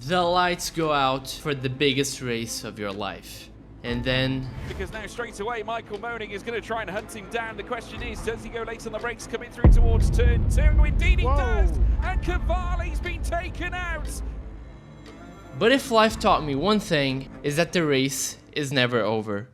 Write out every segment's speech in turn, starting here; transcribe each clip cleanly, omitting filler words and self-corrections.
The lights go out for the biggest race of your life. And then... Because now straight away Michael Moaning is going to try and hunt him down. The question is, does he go late on the brakes coming through towards turn 2? Indeed he does! And Cavalli's been taken out! But if life taught me one thing, is that the race is never over.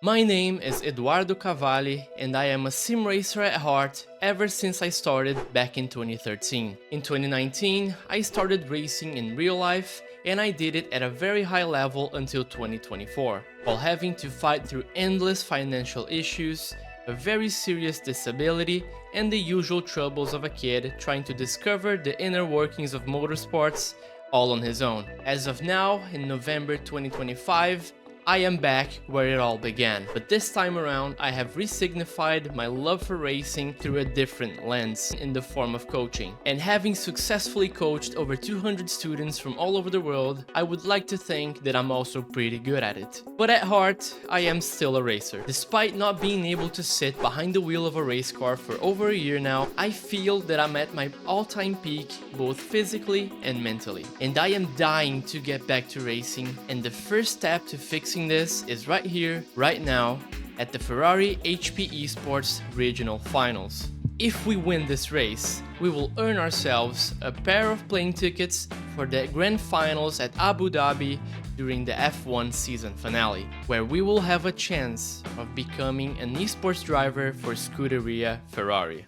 My name is Eduardo Cavalli and I am a sim racer at heart ever since I started back in 2013. In 2019, I started racing in real life and I did it at a very high level until 2024, while having to fight through endless financial issues, a very serious disability, and the usual troubles of a kid trying to discover the inner workings of motorsports all on his own. As of now, in November 2025, I am back where it all began, but this time around I have resignified my love for racing through a different lens in the form of coaching. And having successfully coached over 200 students from all over the world, I would like to think that I'm also pretty good at it. But at heart, I am still a racer. Despite not being able to sit behind the wheel of a race car for over a year now, I feel that I'm at my all-time peak, both physically and mentally. And I am dying to get back to racing, and the first step to fixing this is right here, right now, at the Ferrari HP eSports Regional Finals. If we win this race, we will earn ourselves a pair of plane tickets for the Grand Finals at Abu Dhabi during the F1 season finale, where we will have a chance of becoming an esports driver for Scuderia Ferrari.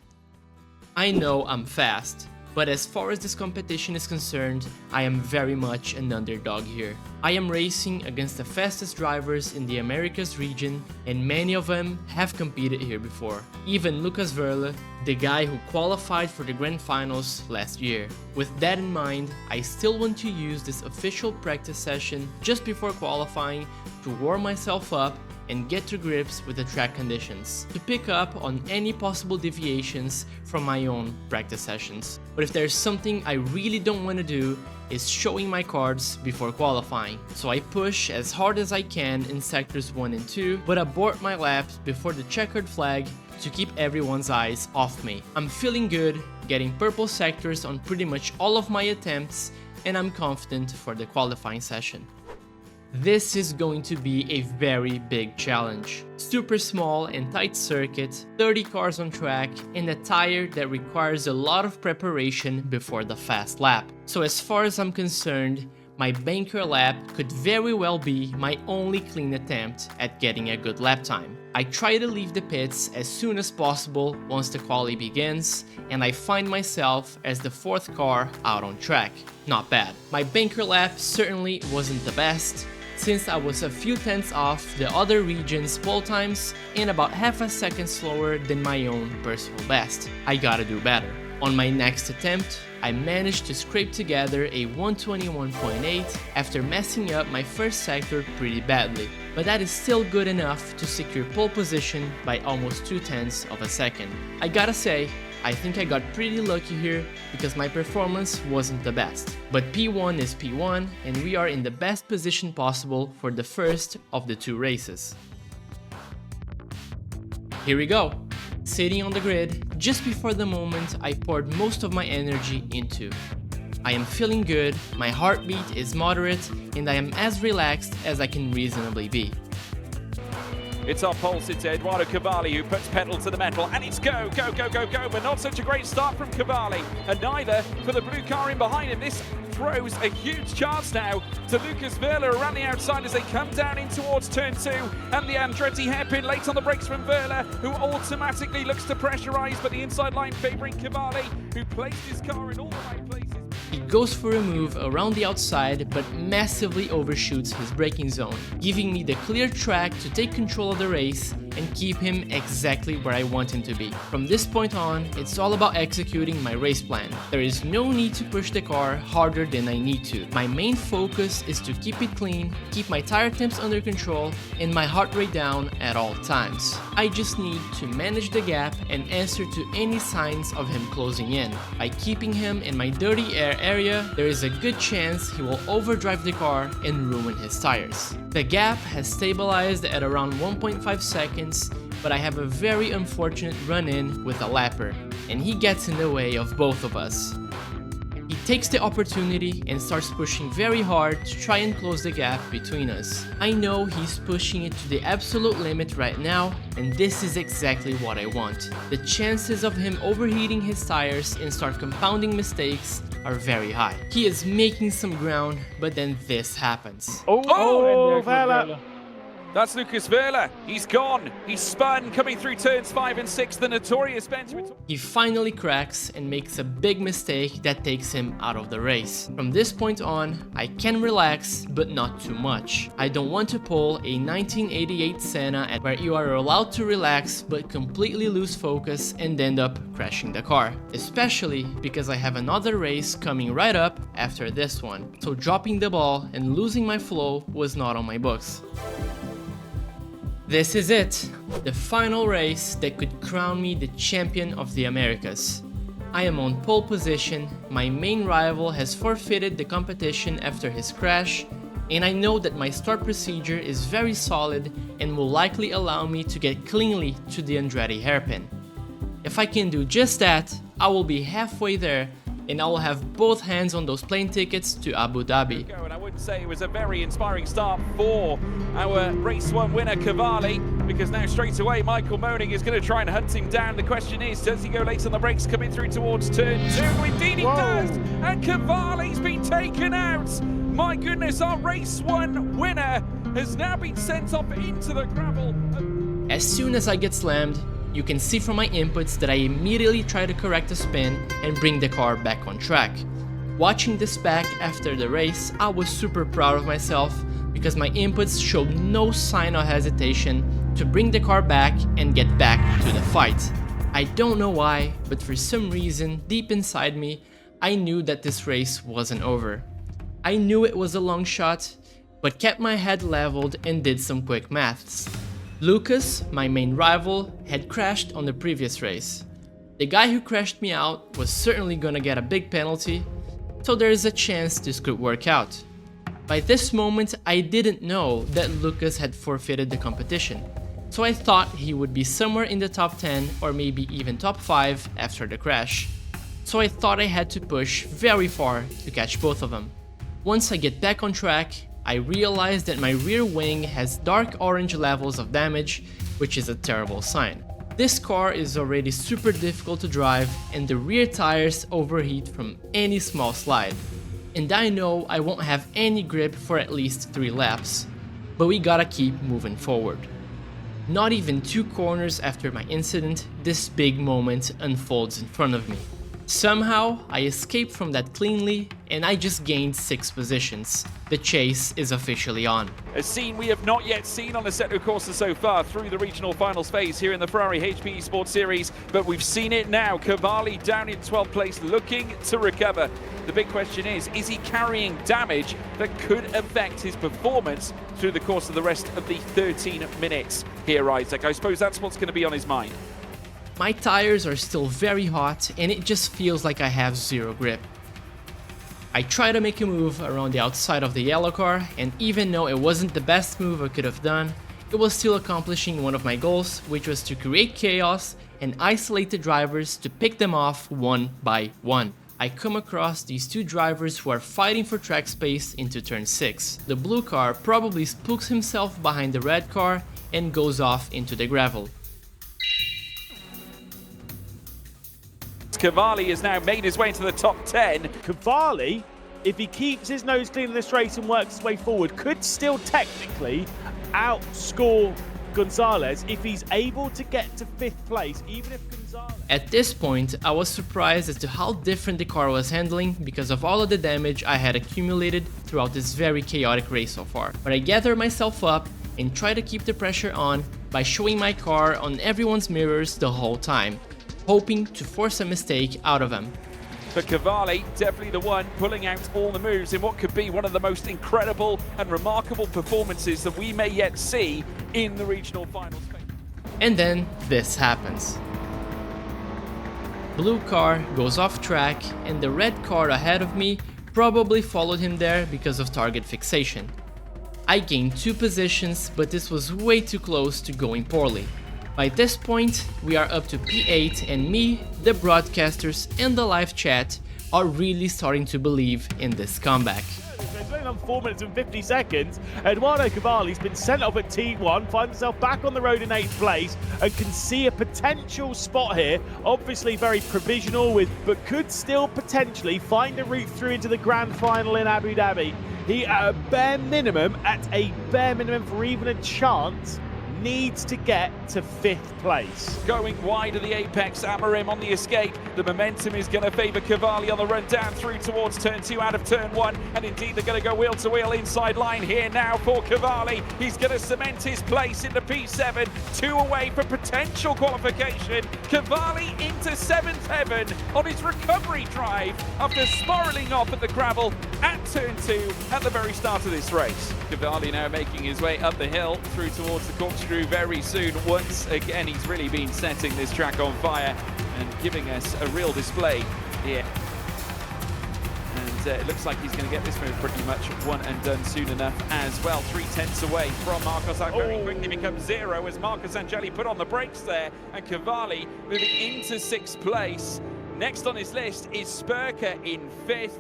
I know I'm fast, but as far as this competition is concerned, I am very much an underdog here. I am racing against the fastest drivers in the Americas region, and many of them have competed here before. Even Lucas Verle, the guy who qualified for the Grand Finals last year. With that in mind, I still want to use this official practice session just before qualifying to warm myself up and get to grips with the track conditions, to pick up on any possible deviations from my own practice sessions. But if there's something I really don't want to do, is showing my cards before qualifying. So I push as hard as I can in sectors 1 and 2, but abort my laps before the checkered flag to keep everyone's eyes off me. I'm feeling good, getting purple sectors on pretty much all of my attempts, and I'm confident for the qualifying session. This is going to be a very big challenge. Super small and tight circuit, 30 cars on track, and a tire that requires a lot of preparation before the fast lap. So as far as I'm concerned, my banker lap could very well be my only clean attempt at getting a good lap time. I try to leave the pits as soon as possible once the quali begins, and I find myself as the 4th car out on track. Not bad. My banker lap certainly wasn't the best, since I was a few tenths off the other region's pole times and about half a second slower than my own personal best. I gotta do better. On my next attempt, I managed to scrape together a 121.8 after messing up my first sector pretty badly, but that is still good enough to secure pole position by almost 0.2 of a second. I gotta say, I think I got pretty lucky here because my performance wasn't the best. But P1 is P1 and we are in the best position possible for the first of the 2 races. Here we go. Sitting on the grid just before the moment I poured most of my energy into. I am feeling good, my heartbeat is moderate, and I am as relaxed as I can reasonably be. It's our pole sitter, Eduardo Cavalli, who puts pedal to the metal, and it's go, go, go, go, go, but not such a great start from Cavalli, and neither for the blue car in behind him. This throws a huge chance now to Lucas Verle around the outside as they come down in towards turn 2, and the Andretti hairpin late on the brakes from Verle, who automatically looks to pressurise, but the inside line favouring Cavalli, who placed his car in all the right places. He goes for a move around the outside but massively overshoots his braking zone, giving me the clear track to take control of the race and keep him exactly where I want him to be. From this point on, it's all about executing my race plan. There is no need to push the car harder than I need to. My main focus is to keep it clean, keep my tire temps under control, and my heart rate down at all times. I just need to manage the gap and answer to any signs of him closing in. By keeping him in my dirty air area, there is a good chance he will overdrive the car and ruin his tires. The gap has stabilized at around 1.5 seconds, but I have a very unfortunate run-in with a lapper, and he gets in the way of both of us. He takes the opportunity and starts pushing very hard to try and close the gap between us. I know he's pushing it to the absolute limit right now, and this is exactly what I want. The chances of him overheating his tires and start compounding mistakes are very high. He is making some ground, but then this happens. Oh, Vela. That's Lucas Vela. He's gone. He's spun, coming through turns 5 and 6. The notorious bench. He finally cracks and makes a big mistake that takes him out of the race. From this point on, I can relax, but not too much. I don't want to pull a 1988 Senna where you are allowed to relax but completely lose focus and end up crashing the car. Especially because I have another race coming right up after this one. So dropping the ball and losing my flow was not on my books. This is it, the final race that could crown me the champion of the Americas. I am on pole position, my main rival has forfeited the competition after his crash, and I know that my start procedure is very solid and will likely allow me to get cleanly to the Andretti hairpin. If I can do just that, I will be halfway there, and I will have both hands on those plane tickets to Abu Dhabi. And I would say it was a very inspiring start for our race 1 winner Cavalli, because now straight away Michael Moning is going to try and hunt him down. The question is, does he go late on the brakes coming through towards turn 2? Indeed he does, and Cavalli's been taken out. My goodness, our race 1 winner has now been sent off into the gravel. As soon as I get slammed, you can see from my inputs that I immediately try to correct a spin and bring the car back on track. Watching this back after the race, I was super proud of myself because my inputs showed no sign of hesitation to bring the car back and get back to the fight. I don't know why, but for some reason, deep inside me, I knew that this race wasn't over. I knew it was a long shot, but kept my head leveled and did some quick maths. Lucas, my main rival, had crashed on the previous race. The guy who crashed me out was certainly gonna get a big penalty, so there is a chance this could work out. By this moment, I didn't know that Lucas had forfeited the competition, so I thought he would be somewhere in the top 10 or maybe even top 5 after the crash. So I thought I had to push very far to catch both of them. Once I get back on track, I realized that my rear wing has dark orange levels of damage, which is a terrible sign. This car is already super difficult to drive and the rear tires overheat from any small slide. And I know I won't have any grip for at least 3 laps, but we gotta keep moving forward. Not even 2 corners after my incident, this big moment unfolds in front of me. Somehow, I escaped from that cleanly and I just gained 6 positions. The chase is officially on. A scene we have not yet seen on Assetto Corsa so far through the regional finals phase here in the Ferrari HP eSports series, but we've seen it now. Cavalli down in 12th place looking to recover. The big question is he carrying damage that could affect his performance through the course of the rest of the 13 minutes here, Isaac? I suppose that's what's going to be on his mind. My tires are still very hot and it just feels like I have 0 grip. I try to make a move around the outside of the yellow car, and even though it wasn't the best move I could have done, it was still accomplishing one of my goals, which was to create chaos and isolate the drivers to pick them off one by one. I come across these 2 drivers who are fighting for track space into turn 6. The blue car probably spooks himself behind the red car and goes off into the gravel. Cavalli has now made his way into the top 10. Cavalli, if he keeps his nose clean in this race and works his way forward, could still technically outscore Gonzalez if he's able to get to 5th place, even if Gonzalez... At this point, I was surprised as to how different the car was handling because of all of the damage I had accumulated throughout this very chaotic race so far. But I gathered myself up and tried to keep the pressure on by showing my car on everyone's mirrors the whole time, hoping to force a mistake out of him. But Cavalli, definitely the one pulling out all the moves in what could be one of the most incredible and remarkable performances that we may yet see in the regional finals. And then this happens. Blue car goes off track and the red car ahead of me probably followed him there because of target fixation. I gained 2 positions, but this was way too close to going poorly. By this point, we are up to P8 and me, the broadcasters and the live chat are really starting to believe in this comeback. It's only on 4 minutes and 50 seconds. Eduardo Cavalli's been sent off at T1, finds himself back on the road in 8th place, and can see a potential spot here. Obviously very provisional, but could still potentially find a route through into the grand final in Abu Dhabi. He, at a bare minimum for even a chance, needs to get to 5th place. Going wide of the apex, Amarim on the escape. The momentum is going to favour Cavalli on the run down through towards turn 2 out of turn 1. And indeed, they're going to go wheel to wheel inside line here now for Cavalli. He's going to cement his place into P7, 2 away for potential qualification. Cavalli into 7th heaven on his recovery drive after spiralling off at the gravel at turn 2 at the very start of this race. Cavalli now making his way up the hill through towards the corkscrew very soon. Once again, he's really been setting this track on fire and giving us a real display here. And it looks like he's going to get this move pretty much one and done soon enough as well. 3/10 away from Marcos. Very quickly becomes 0 as Marcos Angeli put on the brakes there, and Cavalli moving into 6th place. Next on his list is Spurker in 5th.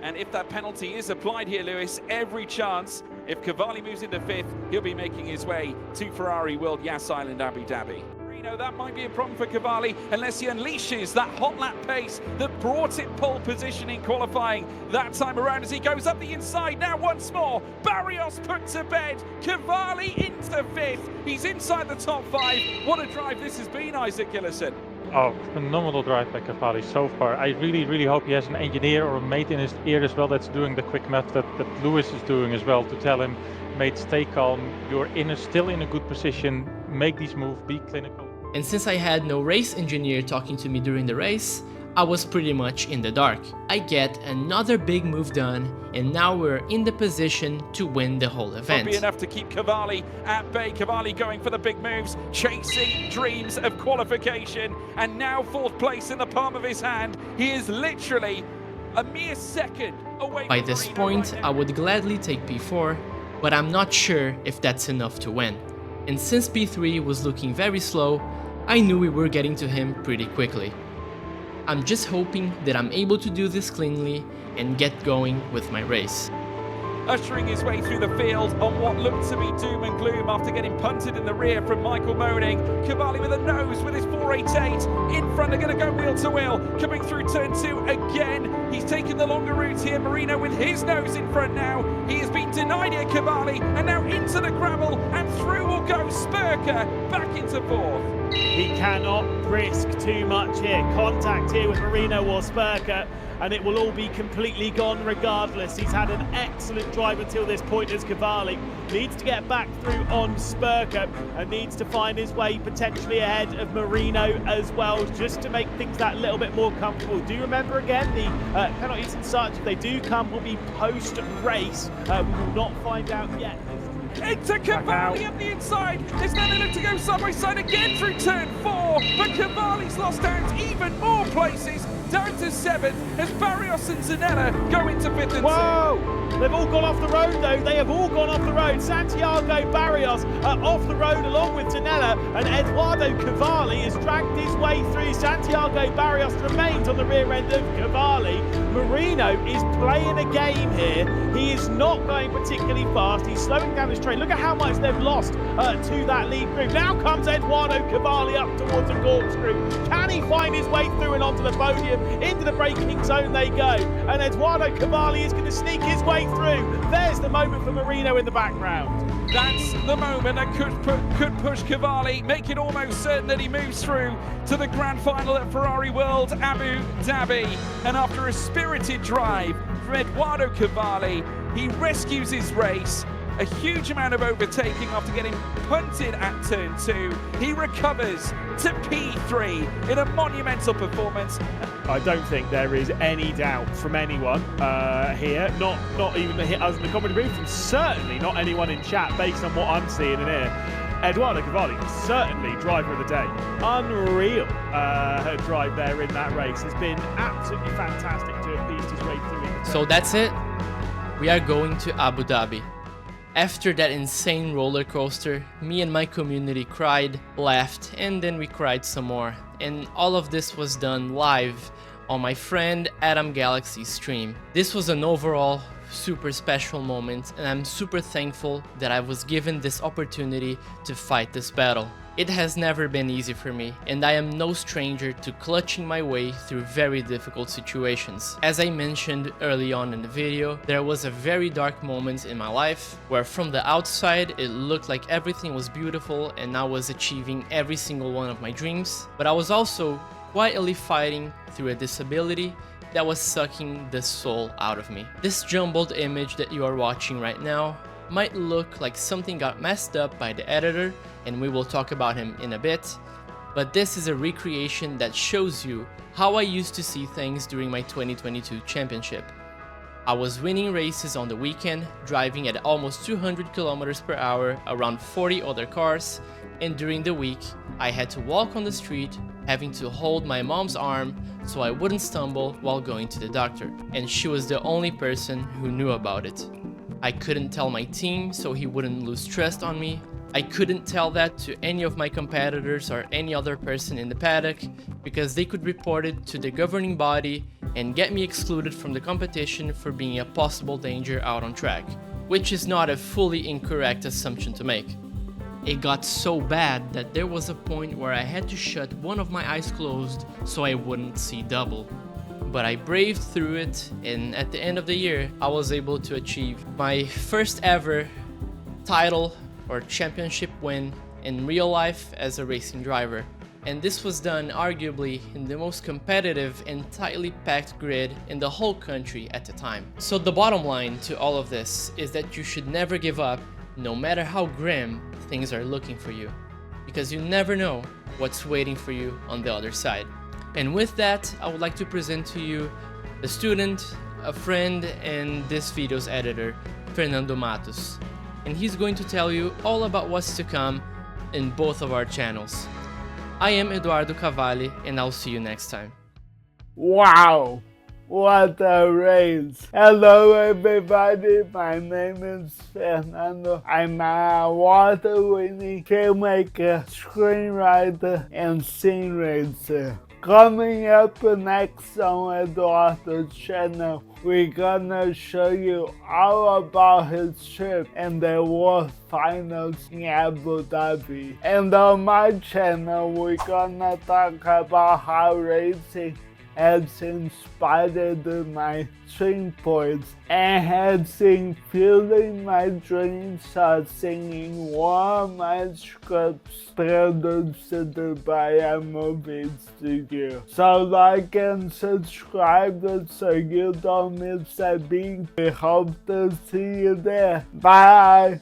And if that penalty is applied here, Lewis, every chance, if Cavalli moves into 5th, he'll be making his way to Ferrari World Yas Island Abu Dhabi. That might be a problem for Cavalli unless he unleashes that hot lap pace that brought it pole position in qualifying that time around as he goes up the inside. Now once more, Barrios put to bed, Cavalli into 5th. He's inside the top 5. What a drive this has been, Isaac Gillison. Oh, phenomenal drive by Cavalli so far. I really hope he has an engineer or a mate in his ear as well that's doing the quick math that Lewis is doing as well, to tell him, mate, stay calm, you're still in a good position, make these moves, be clinical. And since I had no race engineer talking to me during the race, I was pretty much in the dark. I get another big move done, and now we're in the position to win the whole event. Won't be enough to keep Cavalli at bay. Cavalli going for the big moves, chasing dreams of qualification, and now 4th place in the palm of his hand. He is literally a mere second away. By this point, I would gladly take P4, but I'm not sure if that's enough to win. And since P3 was looking very slow, I knew we were getting to him pretty quickly. I'm just hoping that I'm able to do this cleanly and get going with my race. Ushering his way through the field on what looked to be doom and gloom after getting punted in the rear from Michael Moning. Cavalli with a nose with his 488 in front. They're going to go wheel to wheel, coming through turn 2 again. He's taken the longer route here. Marino with his nose in front now. He has been denied here, Cavalli, and now into the gravel, and through will go Spurker back into 4th. He cannot risk too much here. Contact here with Marino or Spurker, and it will all be completely gone regardless. He's had an excellent drive until this point as Cavalli needs to get back through on Spurker and needs to find his way potentially ahead of Marino as well, just to make things that little bit more comfortable. Do remember again, the penalties and such, if they do come, will be post-race. We will not find out yet. Into Cavalli up the inside. It's now they look to go side by side again through turn 4, but Cavalli's lost out even more places, down to 7th as Barrios and Zanella go into 5th and 2. Whoa! They've all gone off the road though. They have all gone off the road. Santiago Barrios off the road along with Zanella, and Eduardo Cavalli has dragged his way through. Santiago Barrios remains on the rear end of Cavalli. Marino is playing a game here. He is not going particularly fast. He's slowing down his train. Look at how much they've lost to that lead group. Now comes Eduardo Cavalli up towards the corkscrew. Can he find his way through and onto the podium? Into the braking zone they go. And Eduardo Cavalli is going to sneak his way through. There's the moment for Marino in the background. That's the moment that could push Cavalli, make it almost certain that he moves through to the grand final at Ferrari World Abu Dhabi. And after a spirited drive from Eduardo Cavalli, he rescues his race. A huge amount of overtaking after getting punted at turn 2. He recovers to P3 in a monumental performance. I don't think there is any doubt from anyone here, not even us in the comedy booth, and certainly not anyone in chat based on what I'm seeing in here. Eduardo Cavalli, certainly driver of the day. Unreal her drive there in that race. Has been absolutely fantastic to have pieced his way through. So that's it. We are going to Abu Dhabi. After that insane roller coaster, me and my community cried, laughed, and then we cried some more. And all of this was done live on my friend Adam Galaxy's stream. This was an overall super special moment, and I'm super thankful that I was given this opportunity to fight this battle. It has never been easy for me, and I am no stranger to clutching my way through very difficult situations. As I mentioned early on in the video, there was a very dark moment in my life where from the outside it looked like everything was beautiful and I was achieving every single one of my dreams, but I was also quietly fighting through a disability that was sucking the soul out of me. This jumbled image that you are watching right now might look like something got messed up by the editor, and we will talk about him in a bit, but this is a recreation that shows you how I used to see things during my 2022 championship. I was winning races on the weekend, driving at almost 200 kilometers per hour around 40 other cars, and during the week I had to walk on the street, having to hold my mom's arm so I wouldn't stumble while going to the doctor, and she was the only person who knew about it. I couldn't tell my team so he wouldn't lose trust on me. I couldn't tell that to any of my competitors or any other person in the paddock because they could report it to the governing body and get me excluded from the competition for being a possible danger out on track, which is not a fully incorrect assumption to make. It got so bad that there was a point where I had to shut one of my eyes closed so I wouldn't see double. But I braved through it, and at the end of the year, I was able to achieve my first ever title or championship win in real life as a racing driver. And this was done arguably in the most competitive and tightly packed grid in the whole country at the time. So the bottom line to all of this is that you should never give up, no matter how grim things are looking for you, because you never know what's waiting for you on the other side. And with that, I would like to present to you a student, a friend, and this video's editor, Fernando Matos. And he's going to tell you all about what's to come in both of our channels. I am Eduardo Cavalli, and I'll see you next time. Wow! What a race! Hello everybody, my name is Fernando. I'm an award-winning filmmaker, screenwriter, and scene racer. Coming up next on Eduardo's channel, we're gonna show you all about his trip and the World Finals in Abu Dhabi. And on my channel, we're gonna talk about how racing has inspired my swing points and has infusing my dreams of singing one of my scripts produced by a movie studio. So like and subscribe so you don't miss a beat. We hope to see you there. Bye!